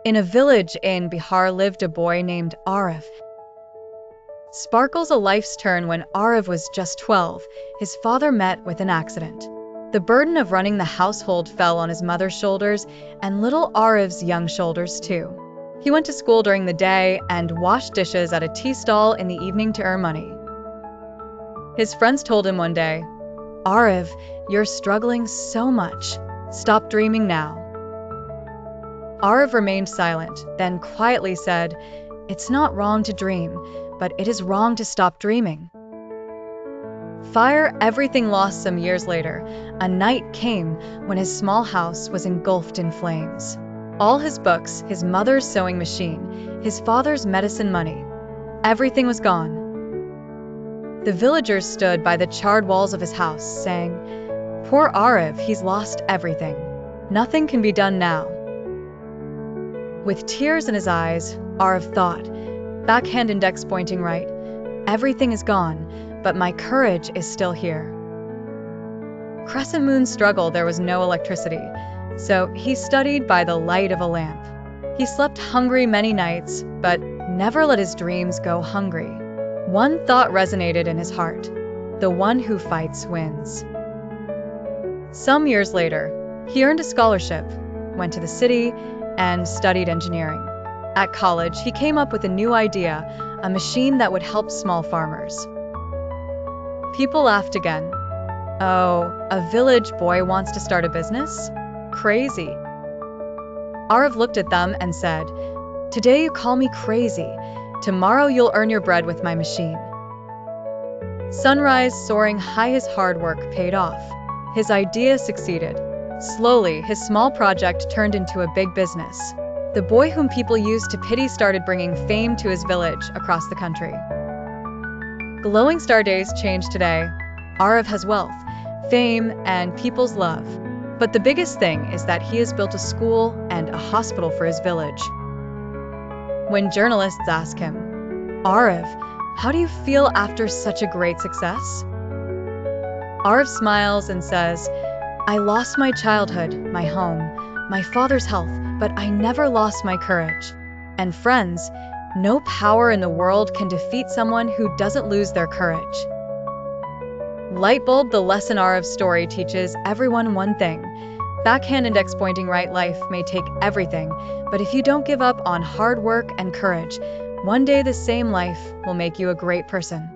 In a village in Bihar lived a boy named Arif. Sparkles a life's turn when Arif was just 12. His father met with an accident. The burden of running the household fell on his mother's shoulders and little Arif's young shoulders too. He went to school during the day and washed dishes at a tea stall in the evening to earn money. His friends told him one day, "Arif, you're struggling so much. Stop dreaming now." Arif remained silent, then quietly said, "It's not wrong to dream, but it is wrong to stop dreaming." Everything lost some years later. A night came when his small house was engulfed in flames. All his books, his mother's sewing machine, his father's medicine money, everything was gone. The villagers stood by the charred walls of his house, saying, "Poor Arif, he's lost everything. Nothing can be done now." With tears in his eyes, Arif thought, backhand index pointing right, "Everything is gone, but my courage is still here." Crescent moon struggle, there was no electricity, so he studied by the light of a lamp. He slept hungry many nights, but never let his dreams go hungry. One thought resonated in his heart: the one who fights wins. Some years later, he earned a scholarship, went to the city, and studied engineering. At college, he came up with a new idea, a machine that would help small farmers. People laughed again. "Oh, a village boy wants to start a business? Crazy." Arif looked at them and said, "Today you call me crazy. Tomorrow you'll earn your bread with my machine." Sunrise soaring high, his hard work paid off. His idea succeeded. Slowly, his small project turned into a big business. The boy whom people used to pity started bringing fame to his village across the country. Glowing star days changed today. Arif has wealth, fame, and people's love. But the biggest thing is that he has built a school and a hospital for his village. When journalists ask him, "Arif, how do you feel after such a great success?" Arif smiles and says, "I lost my childhood, my home, my father's health, but I never lost my courage. And friends, no power in the world can defeat someone who doesn't lose their courage." Lightbulb, the lesson Arif's story teaches everyone one thing: backhand index pointing right, life may take everything, but if you don't give up on hard work and courage, one day the same life will make you a great person.